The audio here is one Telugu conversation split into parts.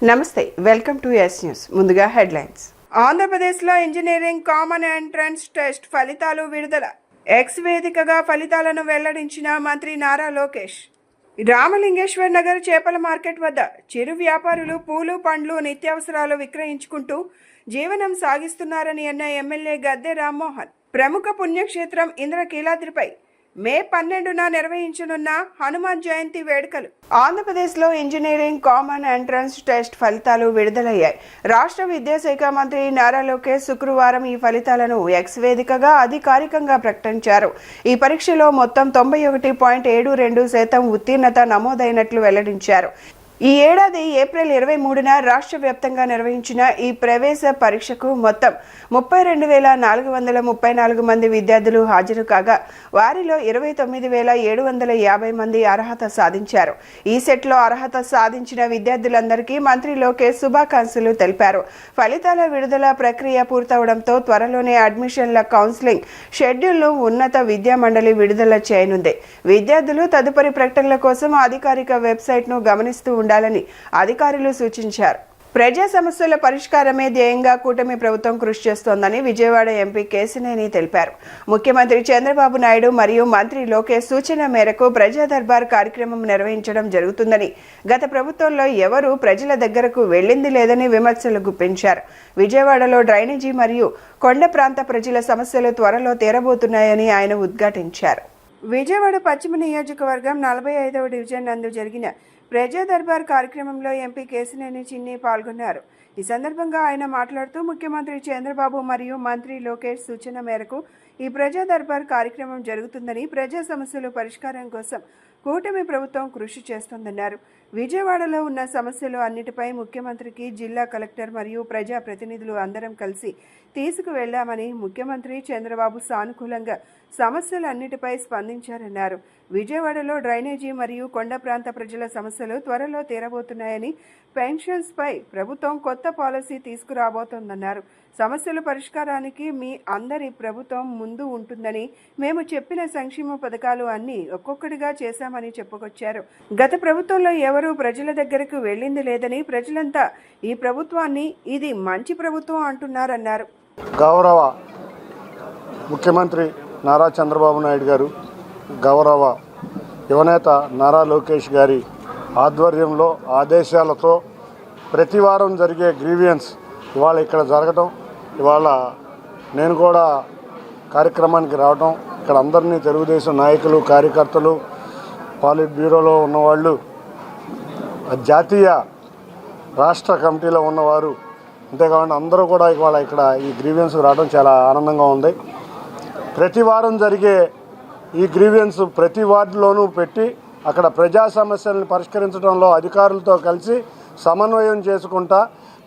నమస్తే, వెల్కమ్ టు ఎస్ న్యూస్. ముందుగా హెడ్లైన్స్. ఆంధ్రప్రదేశ్లో ఇంజనీరింగ్ కామన్ ఎంట్రన్స్ టెస్ట్ ఫలితాలు విడుదల. ఎక్స్ వేదికగా ఫలితాలను వెల్లడించిన మంత్రి నారా లోకేష్. రామలింగేశ్వర్ నగర్ చేపల మార్కెట్ వద్ద చిరు వ్యాపారులు పూలు, పండ్లు, నిత్యావసరాలు విక్రయించుకుంటూ జీవనం సాగిస్తున్నారని అన్న ఎమ్మెల్యే గద్దె రామ్మోహన్. ప్రముఖ పుణ్యక్షేత్రం ఇంద్రకీలాద్రిపై మే 12న నిర్వహించనున్న హనుమాన్ జయంతి వేడుకలు. ఆంధ్రప్రదేశ్లో ఇంజనీరింగ్ కామన్ ఎంట్రన్స్ టెస్ట్ ఫలితాలు విడుదలయ్యాయి. రాష్ట్ర విద్యాశాఖ మంత్రి నారా లోకేష్ శుక్రవారం ఈ ఫలితాలను ఎక్స్ వేదికగా అధికారికంగా ప్రకటించారు. ఈ పరీక్షలో మొత్తం 91.72% ఉత్తీర్ణత నమోదైనట్లు వెల్లడించారు. ఈ ఏడాది ఏప్రిల్ 23న రాష్ట్ర వ్యాప్తంగా నిర్వహించిన ఈ ప్రవేశ పరీక్షకు మొత్తం 32,434 మంది విద్యార్థులు హాజరు కాగా వారిలో 29,750 మంది అర్హత సాధించారు. ఈ సెట్లో అర్హత సాధించిన విద్యార్థులందరికీ మంత్రి లోకేష్ శుభాకాంక్షలు తెలిపారు. ఫలితాల విడుదల ప్రక్రియ పూర్తవడంతో త్వరలోనే అడ్మిషన్ల కౌన్సిలింగ్ షెడ్యూల్ను ఉన్నత విద్యా మండలి విడుదల చేయనుంది. విద్యార్థులు తదుపరి ప్రకటనల కోసం అధికారిక వెబ్సైట్ను గమనిస్తూ ఉండాలని అధికారులు సూచించారు. ప్రజా సమస్యల పరిష్కారమే ధ్యేయంగా కూటమి ప్రభుత్వం కృషి చేస్తోందని విజయవాడ ఎంపీ కేశినేని తెలిపారు. ముఖ్యమంత్రి చంద్రబాబు నాయుడు మరియు మంత్రి లోకేష్ సూచన మేరకు ప్రజా దర్బార్ కార్యక్రమం నిర్వహించడం జరుగుతుందని, గత ప్రభుత్వంలో ఎవరూ ప్రజల దగ్గరకు వెళ్లింది లేదని విమర్శలు గుప్పించారు. విజయవాడలో డ్రైనేజీ మరియు కొండ ప్రాంత ప్రజల సమస్యలు త్వరలో తీరబోతున్నాయని ఆయన ఉద్ఘాటించారు. విజయవాడ పశ్చిమ నియోజకవర్గం 45వ డివిజన్ నందు జరిగిన ప్రజా దర్బార్ కార్యక్రమంలో ఎంపీ కేశినేని చిన్ని పాల్గొన్నారు. ఈ సందర్భంగా ఆయన మాట్లాడుతూ ముఖ్యమంత్రి చంద్రబాబు మరియు మంత్రి లోకేష్ సూచన మేరకు ఈ ప్రజా దర్బార్ కార్యక్రమం జరుగుతుందని, ప్రజా సమస్యల పరిష్కారం కోసం కూటమి ప్రభుత్వం కృషి చేస్తోందన్నారు. విజయవాడలో ఉన్న సమస్యలు అన్నిటిపై ముఖ్యమంత్రికి, జిల్లా కలెక్టర్ మరియు ప్రజా ప్రతినిధులు అందరం కలిసి తీసుకువెళ్లామని, ముఖ్యమంత్రి చంద్రబాబు సానుకూలంగా సమస్యలన్నిటిపై స్పందించారన్నారు. విజయవాడలో డ్రైనేజీ మరియు కొండ ప్రాంత ప్రజల సమస్యలు త్వరలో తీరబోతున్నాయని, పెన్షన్స్ పై ప్రభుత్వం కొత్త పాలసీ తీసుకురాబోతోందన్నారు. సమస్యల పరిష్కారానికి మీ అందరి ప్రభుత్వం ముందు ఉంటుందని, మేము చెప్పిన సంక్షేమ పథకాలు అన్నీ ఒక్కొక్కటిగా చేశామని చెప్పుకొచ్చారు. గత ప్రభుత్వంలో ఎవరూ ప్రజల దగ్గరకు వెళ్లింది లేదని, ప్రజలంతా ఈ ప్రభుత్వాన్ని ఇది మంచి ప్రభుత్వం అంటున్నారన్నారు. గౌరవ ముఖ్యమంత్రి నారా చంద్రబాబు నాయుడు గారు, గౌరవ యువనేత నారా లోకేష్ గారి ఆధ్వర్యంలో ఆదేశాలతో ప్రతి వారం జరిగే గ్రీవియన్స్ ఇవాళ ఇక్కడ జరగటం, ఇవాళ నేను కూడా కార్యక్రమానికి రావటం, ఇక్కడ అందరినీ తెలుగుదేశం నాయకులు, కార్యకర్తలు, పాలిట్ బ్యూరోలో ఉన్నవాళ్ళు, జాతీయ రాష్ట్ర కమిటీలో ఉన్నవారు, అంతేకాకుండా అందరూ కూడా ఇవాళ ఇక్కడ ఈ గ్రీవియన్స్ రావడం చాలా ఆనందంగా ఉంది. ప్రతి వారం జరిగే ఈ గ్రీవియన్స్ ప్రతి వార్డులోనూ పెట్టి అక్కడ ప్రజా సమస్యలను పరిష్కరించడంలో అధికారులతో కలిసి సమన్వయం చేసుకుంటా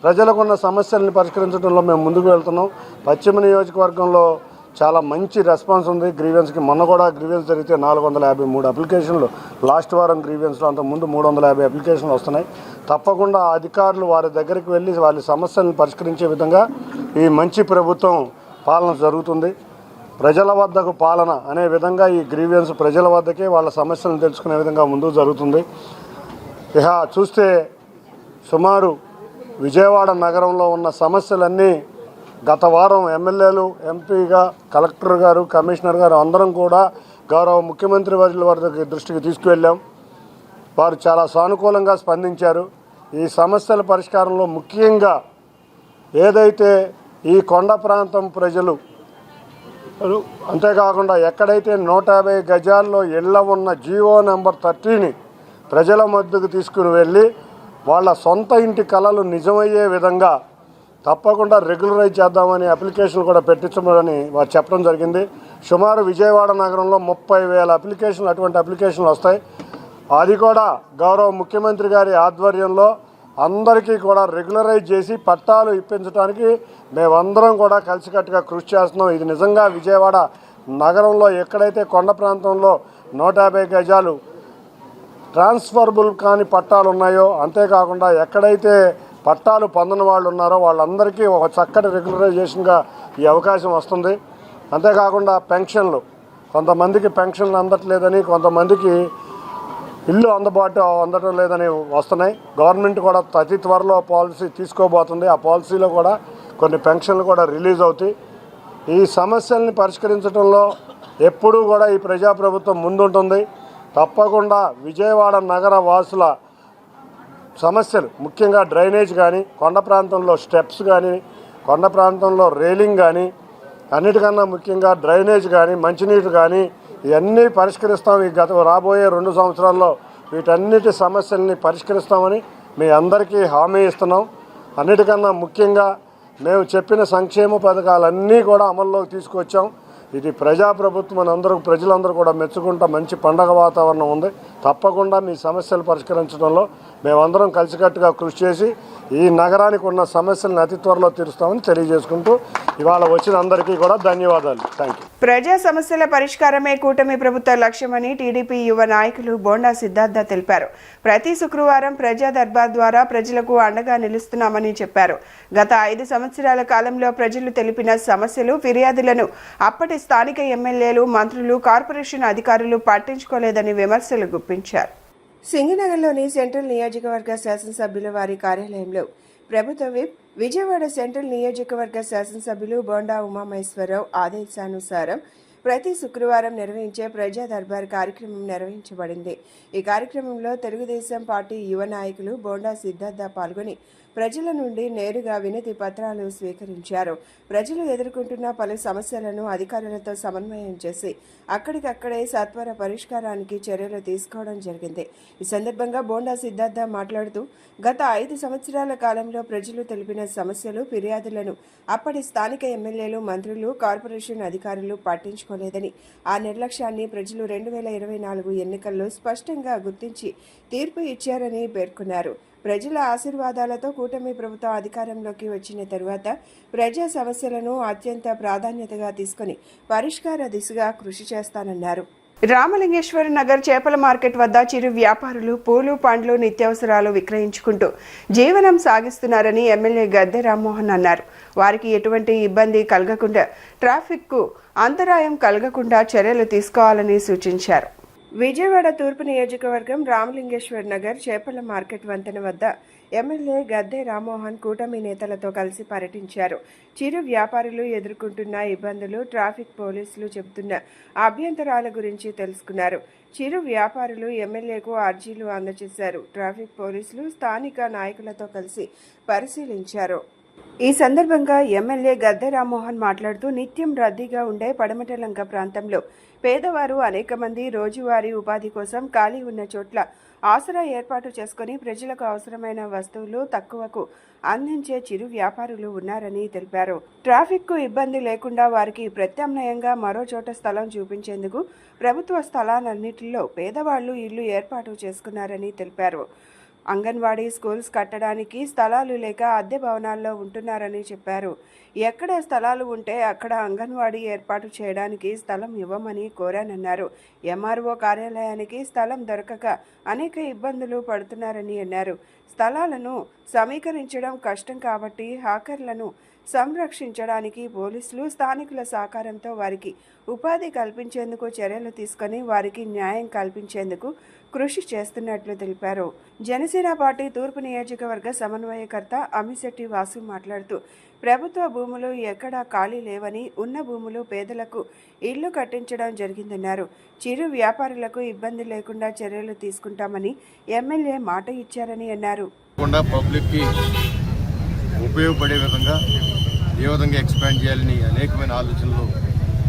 ప్రజలకున్న సమస్యలను పరిష్కరించడంలో మేము ముందుకు వెళ్తున్నాం. పశ్చిమ నియోజకవర్గంలో చాలా మంచి రెస్పాన్స్ ఉంది గ్రీవియన్స్కి. మొన్న కూడా గ్రీవియన్స్ జరిగితే 453 అప్లికేషన్లు, లాస్ట్ వారం గ్రీవియన్స్లో అంతకుముందు 350 అప్లికేషన్లు వస్తున్నాయి. తప్పకుండా అధికారులు వారి దగ్గరికి వెళ్ళి వాళ్ళ సమస్యలను పరిష్కరించే విధంగా ఈ మంచి ప్రభుత్వం పాలన జరుగుతుంది. ప్రజల వద్దకు పాలన అనే విధంగా ఈ గ్రీవియన్స్ ప్రజల వద్దకే వాళ్ళ సమస్యలను తెలుసుకునే విధంగా ముందుకు జరుగుతుంది. ఇక చూస్తే సుమారు విజయవాడ నగరంలో ఉన్న సమస్యలన్నీ గత వారం ఎమ్మెల్యేలు, ఎంపీగా, కలెక్టర్ గారు, కమిషనర్ గారు అందరం కూడా గౌరవ ముఖ్యమంత్రి వారి దృష్టికి తీసుకువెళ్ళాం. వారు చాలా సానుకూలంగా స్పందించారు. ఈ సమస్యల పరిష్కారంలో ముఖ్యంగా ఏదైతే ఈ కొండ ప్రాంతం ప్రజలు, అంతేకాకుండా ఎక్కడైతే 150 గజాల్లో ఇళ్ల ఉన్న జీవో నెంబర్ 30ని ప్రజల మధ్యకు తీసుకుని వెళ్ళి వాళ్ళ సొంత ఇంటి కలలు నిజమయ్యే విధంగా తప్పకుండా రెగ్యులరైజ్ చేద్దామని అప్లికేషన్లు కూడా పెట్టించమని వారు చెప్పడం జరిగింది. సుమారు విజయవాడ నగరంలో 30,000 అప్లికేషన్లు, అటువంటి అప్లికేషన్లు వస్తాయి. అది కూడా గౌరవ ముఖ్యమంత్రి గారి ఆధ్వర్యంలో అందరికీ కూడా రెగ్యులరైజ్ చేసి పట్టాలు ఇప్పించడానికి మేమందరం కూడా కలిసికట్టుగా కృషి చేస్తున్నాం. ఇది నిజంగా విజయవాడ నగరంలో ఎక్కడైతే కొండ ప్రాంతంలో 150 గజాలు ట్రాన్స్ఫరబుల్ కాని పట్టాలు ఉన్నాయో, అంతేకాకుండా ఎక్కడైతే పట్టాలు పొందని వాళ్ళు ఉన్నారో వాళ్ళందరికీ ఒక చక్కటి రెగ్యులరైజేషన్గా ఈ అవకాశం వస్తుంది. అంతేకాకుండా పెన్షన్లు, కొంతమందికి పెన్షన్లు అందట్లేదని, కొంతమందికి ఇల్లు అందటం లేదని వస్తున్నాయి. గవర్నమెంట్ కూడా అతి త్వరలో పాలసీ తీసుకోబోతుంది. ఆ పాలసీలో కూడా కొన్ని పెన్షన్లు కూడా రిలీజ్ అవుతాయి. ఈ సమస్యల్ని పరిష్కరించడంలో ఎప్పుడూ కూడా ఈ ప్రజాప్రభుత్వం ముందుంటుంది. తప్పకుండా విజయవాడ నగర వాసుల సమస్యలు ముఖ్యంగా డ్రైనేజ్ కానీ, కొండ ప్రాంతంలో స్టెప్స్ కానీ, కొండ ప్రాంతంలో రైలింగ్ కానీ, అన్నిటికన్నా ముఖ్యంగా డ్రైనేజ్ కానీ, మంచినీరు కానీ ఇవన్నీ పరిష్కరిస్తాం. రాబోయే 2 సంవత్సరాల్లో వీటన్నిటి సమస్యల్ని పరిష్కరిస్తామని మీ అందరికీ హామీ ఇస్తున్నాం. అన్నిటికన్నా ముఖ్యంగా మేము చెప్పిన సంక్షేమ పథకాలన్నీ కూడా అమల్లోకి తీసుకొచ్చాం. ఇది ప్రజాప్రభుత్వం ప్రజలందరూ కూడా మెచ్చుకుంటా మంచి పండగ వాతావరణం ఉంది. తప్పకుండా మీ సమస్యలు పరిష్కరించడంలో మేమందరం కలిసికట్టుగా కృషి చేసి ఈ నగరానికి ఉన్న సమస్యలను అతి త్వరలో తీరుస్తామని తెలియజేసుకుంటూ ఇవాళ వచ్చిన అందరికీ కూడా ధన్యవాదాలు. Thank you. ప్రజా సమస్యల పరిష్కారమే కూటమి ప్రభుత్వ లక్ష్యమని టీడీపీ యువ నాయకులు బోండా సిద్ధార్థ తెలిపారు. ప్రతి శుక్రవారం ప్రజా దర్బార్ ద్వారా ప్రజలకు అండగా నిలుస్తున్నామని చెప్పారు. గత 5 సంవత్సరాల కాలంలో ప్రజలు తెలిపిన సమస్యలు, ఫిర్యాదులను అప్పటి స్థానిక ఎమ్మెల్యేలు, మంత్రులు, కార్పొరేషన్ అధికారులు పట్టించుకోలేదని విమర్శలు గుప్పించారు. సింగనగర్లోని సెంట్రల్ నియోజకవర్గ శాసనసభ్యుల వారి కార్యాలయంలో ప్రభుత్వ విప్, విజయవాడ సెంట్రల్ నియోజకవర్గ శాసనసభ్యులు బోండా ఉమామహేశ్వరరావు ఆదేశానుసారం ప్రతి శుక్రవారం నిర్వహించే ప్రజా దర్బార్ కార్యక్రమం నిర్వహించబడింది. ఈ కార్యక్రమంలో తెలుగుదేశం పార్టీ యువ నాయకులు బోండా సిద్ధార్థ పాల్గొని ప్రజల నుండి నేరుగా వినతి పత్రాలు స్వీకరించారు. ప్రజలు ఎదుర్కొంటున్న పలు సమస్యలను అధికారులతో సమన్వయం చేసి అక్కడికక్కడే సత్వర పరిష్కారానికి చర్యలు తీసుకోవడం జరిగింది. ఈ సందర్భంగా బోండా సిద్ధార్థ మాట్లాడుతూ గత 5 సంవత్సరాల కాలంలో ప్రజలు తెలిపిన సమస్యలు, ఫిర్యాదులను అప్పటి స్థానిక ఎమ్మెల్యేలు, మంత్రులు, కార్పొరేషన్ అధికారులు పట్టించుకోలేదని, ఆ నిర్లక్ష్యాన్ని ప్రజలు 2024 ఎన్నికల్లో స్పష్టంగా గుర్తించి తీర్పు ఇచ్చారని పేర్కొన్నారు. ప్రజల ఆశీర్వాదాలతో కూటమి ప్రభుత్వం అధికారంలోకి వచ్చిన తరువాత ప్రజా సమస్యలను అత్యంత ప్రాధాన్యతగా తీసుకుని పరిష్కార దిశగా కృషి చేస్తానన్నారు. రామలింగేశ్వర నగర్ చేపల మార్కెట్ వద్ద చిరు వ్యాపారులు పూలు, పండ్లు, నిత్యావసరాలు విక్రయించుకుంటూ జీవనం సాగిస్తున్నారని ఎమ్మెల్యే గద్దె రామ్మోహన్ అన్నారు. వారికి ఎటువంటి ఇబ్బంది కలగకుండా, ట్రాఫిక్కు అంతరాయం కలగకుండా చర్యలు తీసుకోవాలని సూచించారు. విజయవాడ తూర్పు నియోజకవర్గం రామలింగేశ్వర్ నగర్ చేపల మార్కెట్ వంతెన వద్ద ఎమ్మెల్యే గద్దె రామ్మోహన్ కూటమి నేతలతో కలిసి పర్యటించారు. చిరు వ్యాపారులు ఎదుర్కొంటున్న ఇబ్బందులు, ట్రాఫిక్ పోలీసులు చెబుతున్న అభ్యంతరాల గురించి తెలుసుకున్నారు. చిరు వ్యాపారులు ఎమ్మెల్యేకు అర్జీలు అందజేశారు. ట్రాఫిక్ పోలీసులు స్థానిక నాయకులతో కలిసి పరిశీలించారు. ఈ సందర్భంగా ఎమ్మెల్యే గద్దె రామ్మోహన్ మాట్లాడుతూ నిత్యం రద్దీగా ఉండే పడమటలంక ప్రాంతంలో పేదవారు అనేక మంది రోజువారీ ఉపాధి కోసం ఖాళీ ఉన్న చోట్ల ఆసరా ఏర్పాటు చేసుకుని ప్రజలకు అవసరమైన వస్తువులు తక్కువకు అందించే చిరు వ్యాపారులు ఉన్నారని తెలిపారు. ట్రాఫిక్ కు ఇబ్బంది లేకుండా వారికి ప్రత్యామ్నాయంగా మరో చోట స్థలం చూపించేందుకు ప్రభుత్వ స్థలాలన్నింటిలో పేదవాళ్లు ఇళ్లు ఏర్పాటు చేసుకున్నారని తెలిపారు. అంగన్వాడీ స్కూల్స్ కట్టడానికి స్థలాలు లేక అద్దె భవనాల్లో ఉంటున్నారని చెప్పారు. ఎక్కడ స్థలాలు ఉంటే అక్కడ అంగన్వాడీ ఏర్పాటు చేయడానికి స్థలం ఇవ్వమని కోరానన్నారు. ఎంఆర్ఓ కార్యాలయానికి స్థలం దొరకక అనేక ఇబ్బందులు పడుతున్నారని అన్నారు. స్థలాలను సమీకరించడం కష్టం కాబట్టి హాకర్లను సంరక్షించడానికి పోలీసులు, స్థానికుల సహకారంతో వారికి ఉపాధి కల్పించేందుకు చర్యలు తీసుకుని వారికి న్యాయం కల్పించేందుకు కృషి చేస్తున్నట్లు తెలిపారు. జనసేన పార్టీ తూర్పు నియోజకవర్గ సమన్వయకర్త అమిశెట్టి వాసు మాట్లాడుతూ ప్రభుత్వ భూములు ఎక్కడా ఖాళీ లేవని, ఉన్న భూములు పేదలకు ఇళ్లు కట్టించడం జరిగిందన్నారు. చిరు వ్యాపారులకు ఇబ్బంది లేకుండా చర్యలు తీసుకుంటామని ఎమ్మెల్యే మాట ఇచ్చారని అన్నారు. ఉపయోగపడే విధంగా ఏ విధంగా ఎక్స్పాండ్ చేయాలని అనేకమైన ఆలోచనలు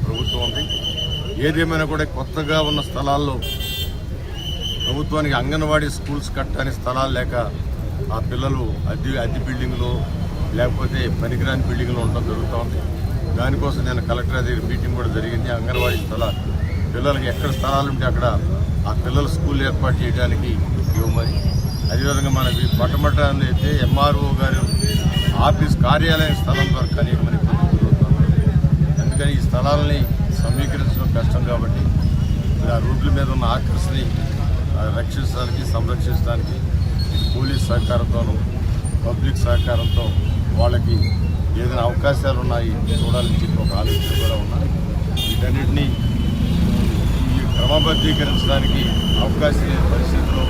ప్రభుత్వం ఉంది. ఏదేమైనా కూడా కొత్తగా ఉన్న స్థలాల్లో ప్రభుత్వానికి అంగన్వాడీ స్కూల్స్ కట్టడానికి స్థలాలు లేక ఆ పిల్లలు అద్దె బిల్డింగ్లో లేకపోతే పనికిరాని బిల్డింగ్లో ఉండడం జరుగుతుంది. దానికోసం నేను కలెక్టర్ దగ్గర మీటింగ్ కూడా జరిగింది. అంగన్వాడీ పిల్లలకి ఎక్కడ స్థలాలు ఉంటే అక్కడ ఆ పిల్లల స్కూల్ ఏర్పాటు చేయడానికి ఇవ్వమని, అదేవిధంగా మనకి పట్టమట్టాలు అయితే ఎంఆర్ఓ గారు ఆఫీస్ కార్యాలయం స్థలం ద్వారా అనేకమైన ఇబ్బందులు జరుగుతుంది. అందుకని ఈ స్థలాలని సమీకరించడం కష్టం కాబట్టి ఆ రోడ్ల మీద ఉన్న ఆకర్షణని రక్షించడానికి, సంరక్షించడానికి పోలీస్ సహకారంతోనూ పబ్లిక్ సహకారంతో వాళ్ళకి ఏదైనా అవకాశాలు ఉన్నాయి చూడాలని చెప్పి ఒక ఆలోచన కూడా ఉన్నాయి. వీటన్నిటినీ ఈ క్రమబద్ధీకరించడానికి అవకాశం లేని పరిస్థితుల్లో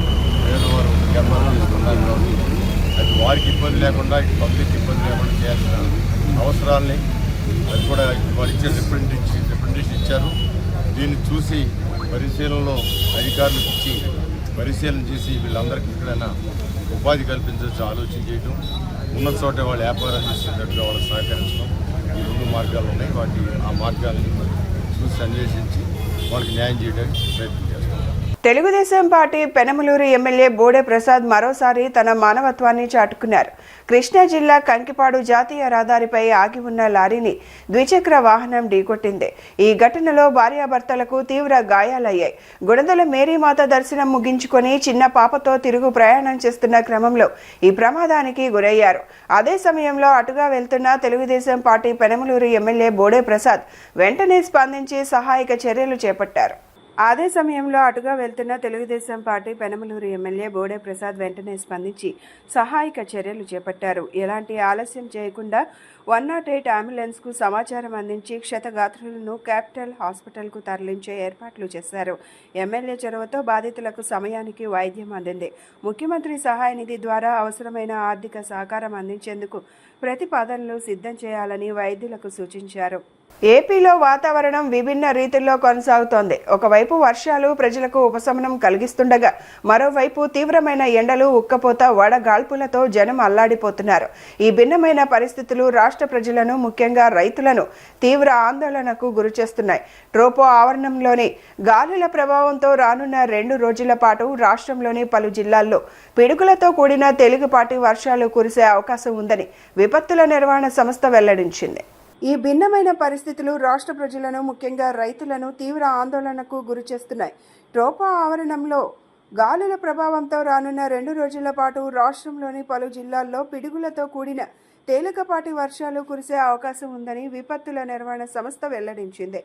పేదవారు కెమెరాలు చేస్తున్నారు కాబట్టి అది వారికి ఇబ్బంది లేకుండా ఇటు పబ్లిక్ ఇబ్బంది లేకుండా చేయాల్సిన అవసరాల్ని అది కూడా వారు ఇచ్చే రిప్రజెంటేషన్ ఇచ్చారు. దీన్ని చూసి పరిశీలనలో అధికారులకు ఇచ్చి పరిశీలన చేసి వీళ్ళందరికీ ఎక్కడైనా ఉపాధి కల్పించవచ్చు ఆలోచన చేయడం, ఉన్న చోట వాళ్ళు వ్యాపారం చేసేటట్టుగా వాళ్ళు సహకరించడం, ఈ 2 మార్గాలు ఉన్నాయి. ఆ మార్గాలను చూసి అన్వేషించి వాళ్ళకి న్యాయం చేయడానికి ప్రయత్నం చేస్తాం. తెలుగుదేశం పార్టీ పెనమలూరు ఎమ్మెల్యే బోడే ప్రసాద్ మరోసారి తన మానవత్వాన్ని చాటుకున్నారు. కృష్ణా జిల్లా కంకిపాడు జాతీయ రహదారిపై ఆగి ఉన్న లారీని ద్విచక్ర వాహనం ఢీకొట్టింది. ఈ ఘటనలో భార్యాభర్తలకు తీవ్ర గాయాలయ్యాయి. గుణదల మేరీమాత దర్శనం ముగించుకొని చిన్న పాపతో తిరుగు ప్రయాణం చేస్తున్న క్రమంలో ఈ ప్రమాదానికి గురయ్యారు. అదే సమయంలో అటుగా వెళ్తున్న తెలుగుదేశం పార్టీ పెనమలూరు ఎమ్మెల్యే బోడే ప్రసాద్ వెంటనే స్పందించి సహాయక చర్యలు చేపట్టారు. అదే సమయంలో అటుగా వెళ్తున్న తెలుగుదేశం పార్టీ పెనమలూరు ఎమ్మెల్యే బోడే ప్రసాద్ వెంటనే స్పందించి సహాయక చర్యలు చేపట్టారు. ఎలాంటి ఆలస్యం చేయకుండా 108 అంబులెన్స్కు సమాచారం అందించి క్షతగాత్రులను క్యాపిటల్ హాస్పిటల్కు తరలించే ఏర్పాట్లు చేశారు. ఎమ్మెల్యే చొరవతో బాధితులకు సమయానికి వైద్యం అందింది. ముఖ్యమంత్రి సహాయ నిధి ద్వారా అవసరమైన ఆర్థిక సహకారం అందించేందుకు ప్రతిపాదనలు సిద్ధం చేయాలని వైద్యులకు సూచించారు. ఏపీలో వాతావరణం విభిన్న రీతిలో కొనసాగుతోంది. ఒకవైపు వర్షాలు ప్రజలకు ఉపశమనం కలిగిస్తుండగా మరోవైపు తీవ్రమైన ఎండలు, ఉక్కపోత, వడగాల్పులతో జనం అల్లాడిపోతున్నారు. ఈ భిన్నమైన పరిస్థితులు రాష్ట్ర ప్రజలను, ముఖ్యంగా రైతులను తీవ్ర ఆందోళనకు గురిచేస్తున్నాయి. ట్రోపో ఆవరణంలోని గాలుల ప్రభావంతో రానున్న 2 రోజుల పాటు రాష్ట్రంలోని పలు జిల్లాల్లో పిడుగులతో కూడిన తేలికపాటి వర్షాలు కురిసే అవకాశం ఉందని విపత్తుల నిర్వహణ సంస్థ వెల్లడించింది. ఈ భిన్నమైన పరిస్థితులు రాష్ట్ర ప్రజలను, ముఖ్యంగా రైతులను తీవ్ర ఆందోళనకు గురిచేస్తున్నాయి. ట్రోపో ఆవరణంలో గాలుల ప్రభావంతో రానున్న 2 రోజుల పాటు రాష్ట్రంలోని పలు జిల్లాల్లో పిడుగులతో కూడిన తేలికపాటి వర్షాలు కురిసే అవకాశం ఉందని విపత్తుల నిర్వహణ సంస్థ వెల్లడించింది.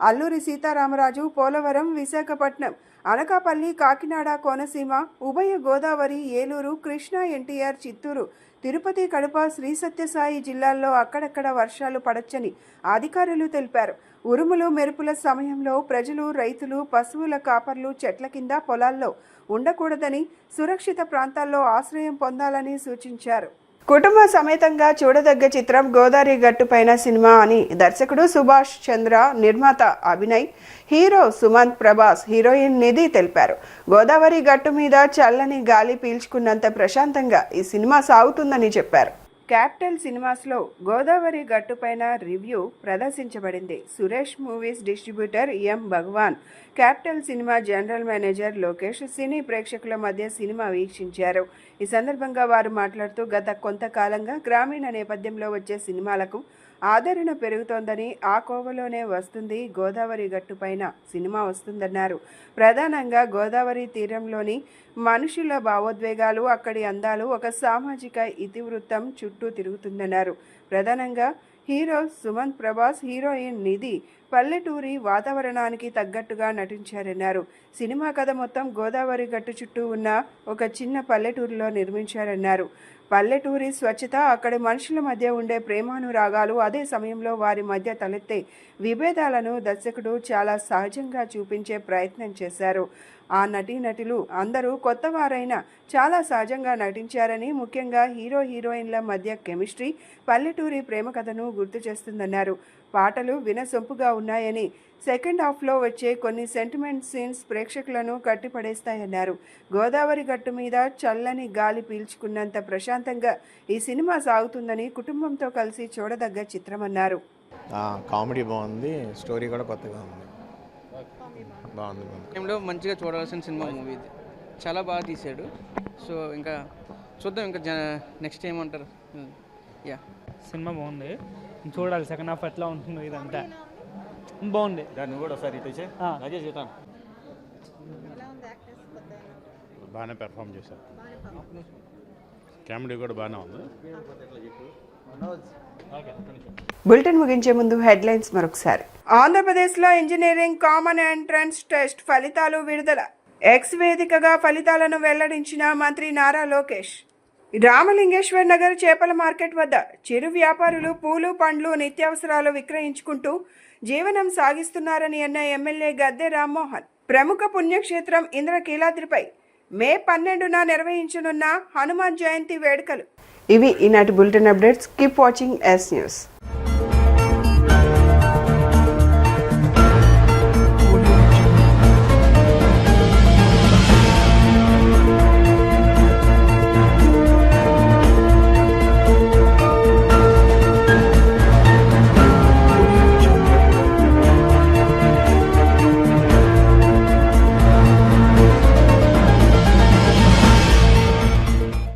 అల్లూరి సీతారామరాజు, పోలవరం, విశాఖపట్నం, అనకాపల్లి, కాకినాడ, కోనసీమ, ఉభయ గోదావరి, ఏలూరు, కృష్ణా, ఎన్టీఆర్, చిత్తూరు, తిరుపతి, కడప, శ్రీ సత్యసాయి జిల్లాల్లో అక్కడక్కడ వర్షాలు పడొచ్చని అధికారులు తెలిపారు. ఉరుములు, మెరుపుల సమయంలో ప్రజలు, రైతులు, పశువుల కాపర్లు చెట్ల కింద, పొలాల్లో ఉండకూడదని, సురక్షిత ప్రాంతాల్లో ఆశ్రయం పొందాలని సూచించారు. కుటుంబ సమేతంగా చూడదగ్గ చిత్రం గోదావరి గట్టుపైన సినిమా అని దర్శకుడు సుభాష్ చంద్ర, నిర్మాత అభినయ్, హీరో సుమంత్ ప్రభాస్, హీరోయిన్ నిధి తెలిపారు. గోదావరి గట్టు మీద చల్లని గాలి పీల్చుకున్నంత ప్రశాంతంగా ఈ సినిమా సాగుతుందని చెప్పారు. క్యాపిటల్ సినిమాస్లో గోదావరి గట్టుపైన రివ్యూ ప్రదర్శించబడింది. Suresh movies distributor M Bhagavan, capital cinema general manager Lokesh సినీ ప్రేక్షకుల మధ్య సినిమా వీక్షించారు. ఈ సందర్భంగా వారు మాట్లాడుతూ గత కొంతకాలంగా గ్రామీణ నేపథ్యంలో వచ్చే సినిమాలకు ఆదరణ పెరుగుతోందని, ఆ కోవలోనే వస్తుంది గోదావరి గట్టుపైన సినిమా వస్తుందన్నారు. ప్రధానంగా గోదావరి తీరంలోని మనుషుల భావోద్వేగాలు, అక్కడి అందాలు, ఒక సామాజిక ఇతివృత్తం చుట్టూ తిరుగుతుందన్నారు. ప్రధానంగా హీరో సుమంత్ ప్రభాస్, హీరోయిన్ నిధి పల్లెటూరి వాతావరణానికి తగ్గట్టుగా నటించారన్నారు. సినిమా కథ మొత్తం గోదావరి గట్టు చుట్టూ ఉన్న ఒక చిన్న పల్లెటూరులో నిర్మించారన్నారు. పల్లెటూరి స్వచ్ఛత, అక్కడి మనుషుల మధ్య ఉండే ప్రేమానురాగాలు, అదే సమయంలో వారి మధ్య తలెత్తే విభేదాలను దర్శకుడు చాలా సహజంగా చూపించే ప్రయత్నం చేశారు. ఆ నటీనటులు అందరూ కొత్తవారైనా చాలా సహజంగా నటించారని, ముఖ్యంగా హీరో హీరోయిన్ల మధ్య కెమిస్ట్రీ పల్లెటూరి ప్రేమ కథను గుర్తు చేస్తుందన్నారు. పాటలు వినసొంపుగా ఉన్నాయని, సెకండ్ హాఫ్లో వచ్చే కొన్ని సెంటిమెంట్ సీన్స్ ప్రేక్షకులను కట్టిపడేస్తాయన్నారు. గోదావరి గట్టు మీద చల్లని గాలి పీల్చుకున్నంత ప్రశాంతంగా ఈ సినిమా సాగుతుందని, కుటుంబంతో కలిసి చూడదగ్గ చిత్రమన్నారు. కామెడీ బాగుంది, స్టోరీ కూడా కొత్తగా ఉంది, బాగుంది. టైంలో మంచిగా చూడాల్సిన సినిమా మూవీ ఇది, చాలా బాగా తీశాడు. సో ఇంకా చూద్దాం, ఇంకా నెక్స్ట్ ఏమంటారు. యా, సినిమా బాగుంది, చూడాలి సెకండ్ హాఫ్ ఎట్లా ఉంటుందో. ఇదంతా బాగుంది. నువ్వు కూడా ఒకసారి బాగానే పెర్ఫామ్ చేశారు, కామెడీ కూడా బాగానే ఉంది. బులెటిన్ ముగించే ముందు హెడ్లైన్స్ మరొకసారి. ఆంధ్రప్రదేశ్లో ఇంజనీరింగ్ కామన్ ఎంట్రన్స్ టెస్ట్ ఫలితాలు విడుదల. ఎక్స్ వేదికగా ఫలితాలను వెల్లడించిన మంత్రి నారా లోకేష్. రామలింగేశ్వర్ నగర్ చేపల మార్కెట్ వద్ద చిరు వ్యాపారులు పూలు, పండ్లు, నిత్యావసరాలు విక్రయించుకుంటూ జీవనం సాగిస్తున్నారని అన్న ఎమ్మెల్యే గద్దె రామ్మోహన్. ప్రముఖ పుణ్యక్షేత్రం ఇంద్రకీలాద్రిపై మే 12న నిర్వహించనున్న హనుమాన్ జయంతి వేడుకలు. ఇవి ఈనాటి bulletin updates. Keep watching yes news.